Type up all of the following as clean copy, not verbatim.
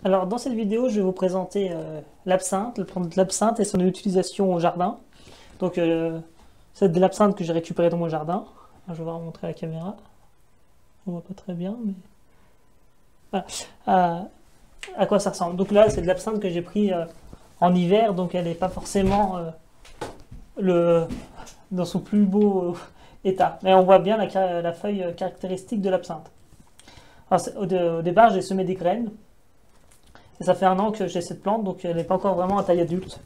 Alors dans cette vidéo, je vais vous présenter l'absinthe, le plant de l'absinthe et son utilisation au jardin. Donc c'est de l'absinthe que j'ai récupéré dans mon jardin. Je vais vous montrer à la caméra. On voit pas très bien, mais voilà. À quoi ça ressemble. Donc là, c'est de l'absinthe que j'ai pris en hiver, donc elle n'est pas forcément le, dans son plus beau état. Mais on voit bien la feuille caractéristique de l'absinthe. Au départ, j'ai semé des graines. Et ça fait 1 an que j'ai cette plante, donc elle n'est pas encore vraiment à taille adulte.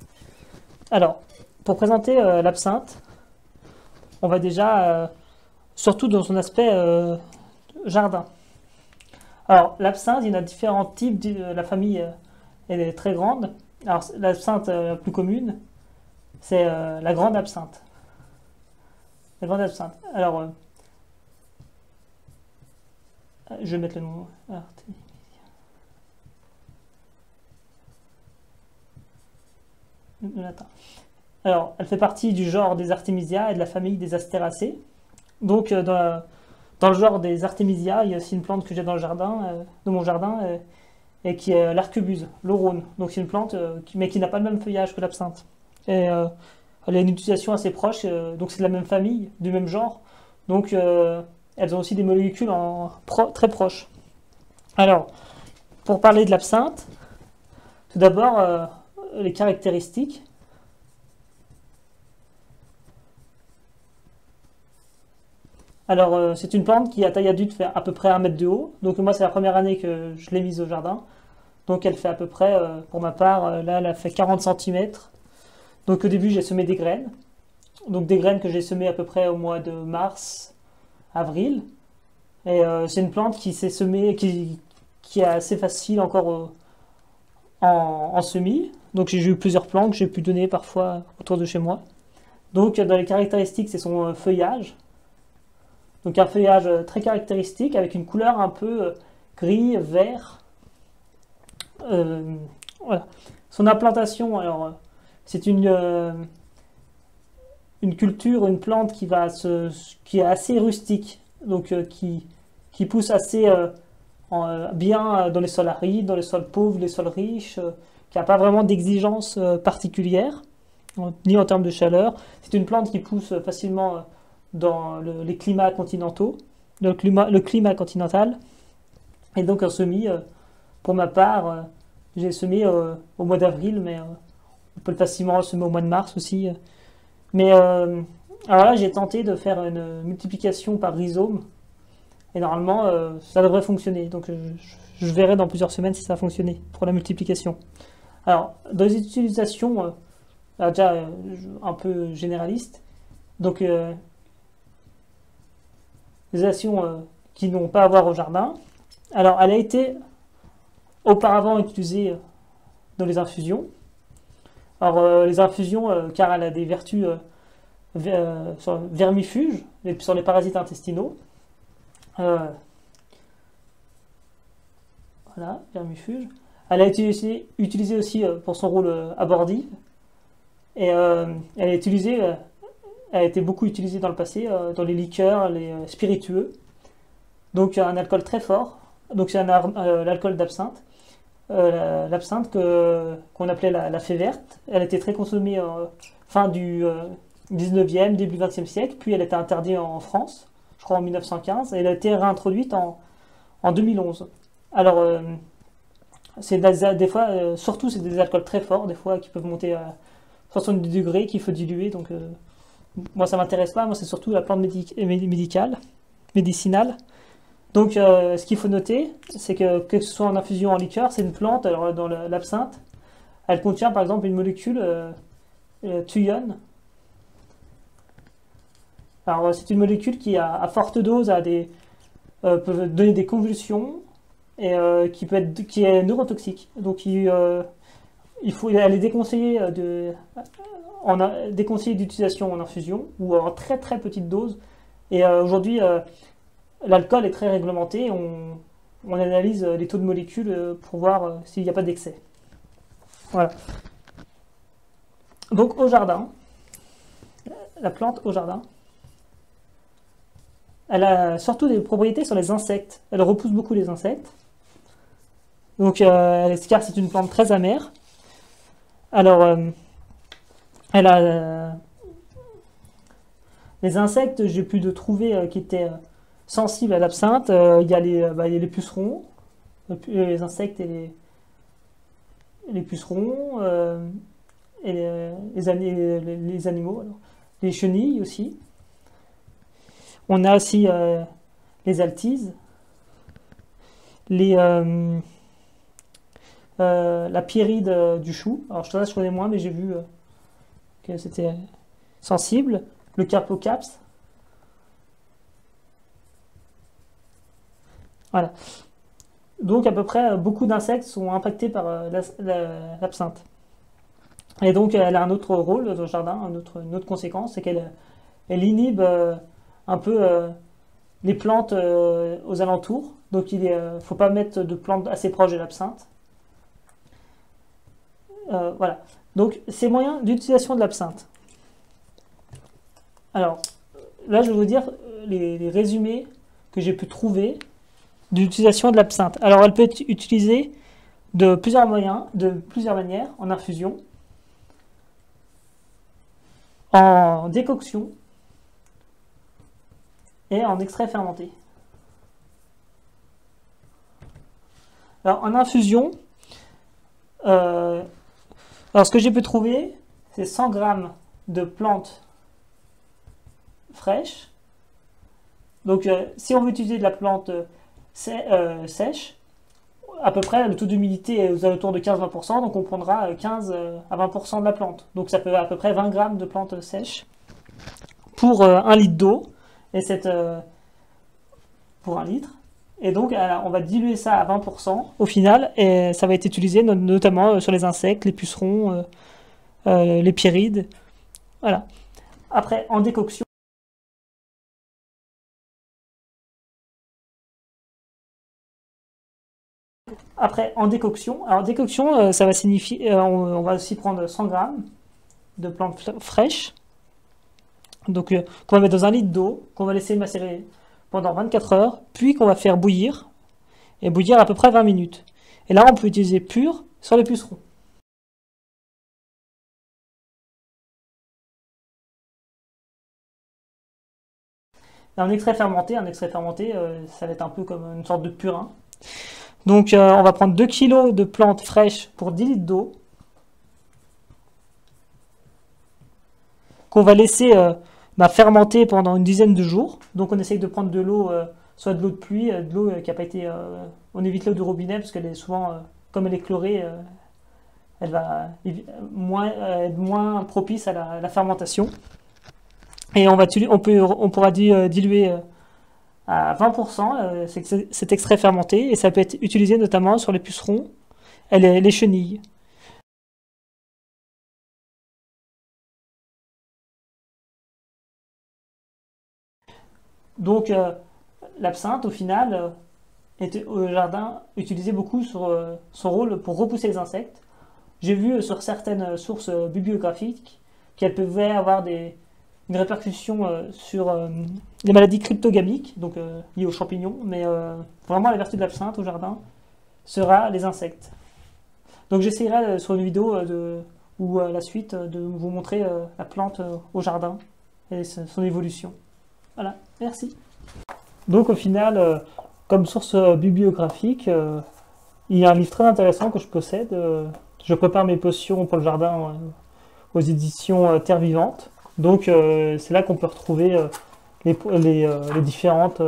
Alors, pour présenter l'absinthe, on va déjà, surtout dans son aspect jardin. Alors, l'absinthe, il y en a différents types, la famille elle est très grande. Alors, l'absinthe la plus commune, c'est la grande absinthe. La grande absinthe. Alors, je vais mettre le nom. Alors, elle fait partie du genre des Artemisia et de la famille des Astéracées. Donc, dans le genre des Artemisia, il y a aussi une plante que j'ai dans le jardin, dans mon jardin, et qui est l'arquebuse, l'aurone. Donc, c'est une plante, mais qui n'a pas le même feuillage que l'absinthe. Et elle a une utilisation assez proche, donc c'est de la même famille, du même genre. Donc, elles ont aussi des molécules très proches. Alors, pour parler de l'absinthe, tout d'abord, les caractéristiques. Alors, c'est une plante qui, à taille adulte, fait à peu près 1 mètre de haut. Donc, moi, c'est la première année que je l'ai mise au jardin. Donc, elle fait à peu près, pour ma part, là, elle a fait 40 cm. Donc, au début, j'ai semé des graines. Donc, des graines que j'ai semées à peu près au mois de mars, avril. Et c'est une plante qui s'est semée, qui est assez facile encore en semis. Donc, j'ai eu plusieurs plants que j'ai pu donner parfois autour de chez moi. Donc, dans les caractéristiques, c'est son feuillage. Donc un feuillage très caractéristique avec une couleur un peu gris, vert. Voilà. Son implantation, alors c'est une culture, une plante qui est assez rustique, donc qui pousse assez bien dans les sols arides, dans les sols pauvres, les sols riches, qui n'a pas vraiment d'exigence particulière, ni en termes de chaleur. C'est une plante qui pousse facilement dans les climats continentaux, le climat continental. Et donc en semis, pour ma part, j'ai semé au mois d'avril, mais on peut facilement semer au mois de mars aussi. Mais alors là, j'ai tenté de faire une multiplication par rhizome, et normalement, ça devrait fonctionner. Donc je verrai dans plusieurs semaines si ça a fonctionné pour la multiplication. Alors, dans les utilisations, déjà un peu généralistes, donc des actions qui n'ont pas à voir au jardin. Alors, elle a été auparavant utilisée dans les infusions. Alors, les infusions, car elle a des vertus vermifuges, sur les parasites intestinaux. Voilà, vermifuge. Elle a été utilisée aussi pour son rôle abortif. Et elle est utilisée a été beaucoup utilisée dans le passé dans les liqueurs, les spiritueux. Donc un alcool très fort. Donc c'est l'alcool d'absinthe. L'absinthe qu'on appelait la fée verte. Elle était très consommée fin du 19e, début 20e siècle. Puis elle était interdite en France, je crois en 1915. Et elle a été réintroduite en 2011. Alors c'est des fois, surtout c'est des alcools très forts, des fois qui peuvent monter à 70 degrés, qu'il faut diluer. Donc moi ça m'intéresse pas, moi c'est surtout la plante médicinale. Donc ce qu'il faut noter, c'est que ce soit en infusion ou en liqueur, c'est une plante, alors dans l'absinthe, elle contient par exemple une molécule thuyone. Alors c'est une molécule qui à forte dose peut donner des convulsions et qui est neurotoxique. Donc elle est déconseillée déconseillé d'utilisation en infusion ou en très très petite dose. Et aujourd'hui, l'alcool est très réglementé. On analyse les taux de molécules pour voir s'il n'y a pas d'excès. Voilà. Donc au jardin, la plante au jardin, elle a surtout des propriétés sur les insectes. Elle repousse beaucoup les insectes. Donc, car c'est une plante très amère. Alors, elle a les insectes, j'ai pu de trouver qui étaient sensibles à l'absinthe. Il y a les pucerons, les insectes et les pucerons, et les animaux, alors. Les chenilles aussi. On a aussi les altises, la pyrrhide du chou. Alors je connais moins, mais j'ai vu que c'était sensible. Le carpocaps. Voilà. Donc à peu près beaucoup d'insectes sont impactés par l'absinthe. Et donc elle a un autre rôle dans le jardin, une autre conséquence, c'est qu'elle inhibe un peu les plantes aux alentours. Donc il ne faut pas mettre de plantes assez proches de l'absinthe. Voilà. Donc ces moyens d'utilisation de l'absinthe. Alors là je vais vous dire les résumés que j'ai pu trouver d'utilisation de l'absinthe. Alors elle peut être utilisée de plusieurs moyens, de plusieurs manières, en infusion, en décoction et en extrait fermenté. Alors en infusion, alors ce que j'ai pu trouver, c'est 100 g de plantes fraîches. Donc si on veut utiliser de la plante sèche, à peu près le taux d'humidité est aux alentours de 15-20%, donc on prendra 15 à 20% de la plante. Donc ça peut à peu près 20 g de plantes sèches pour 1 litre d'eau, et pour 1 litre. Et donc on va diluer ça à 20% au final, et ça va être utilisé notamment sur les insectes, les pucerons, les pyrrhides. Voilà. Après, en décoction, alors décoction, ça va signifier, on va aussi prendre 100 g de plantes fraîches, donc qu'on va mettre dans 1 litre d'eau, qu'on va laisser macérer pendant 24 heures, puis qu'on va faire bouillir, et bouillir à peu près 20 minutes. Et là, on peut utiliser pur sur les pucerons. Et un extrait fermenté, ça va être un peu comme une sorte de purin. Donc on va prendre 2 kg de plantes fraîches pour 10 litres d'eau, qu'on va laisser fermenter pendant une dizaine de jours. Donc on essaye de prendre de l'eau, soit de l'eau de pluie, de l'eau qui n'a pas été... on évite l'eau du robinet parce qu'elle est souvent, comme elle est chlorée, elle va être moins propice à la fermentation. Et on pourra diluer à 20% cet extrait fermenté, et ça peut être utilisé notamment sur les pucerons et les chenilles. Donc l'absinthe au final est au jardin utilisé beaucoup sur son rôle pour repousser les insectes. J'ai vu sur certaines sources bibliographiques qu'elle pouvait avoir une répercussion sur les maladies cryptogamiques, donc liées aux champignons, mais vraiment la vertu de l'absinthe au jardin sera les insectes. Donc j'essaierai sur une vidéo ou à la suite de vous montrer la plante au jardin et son évolution. Voilà, merci. Donc au final, comme source bibliographique, il y a un livre très intéressant que je possède. Je prépare mes potions pour le jardin aux éditions Terre Vivante. Donc c'est là qu'on peut retrouver les différentes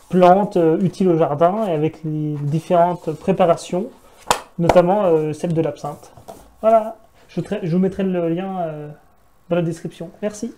plantes utiles au jardin, et avec les différentes préparations, notamment celle de l'absinthe. Voilà, je vous mettrai le lien dans la description. Merci.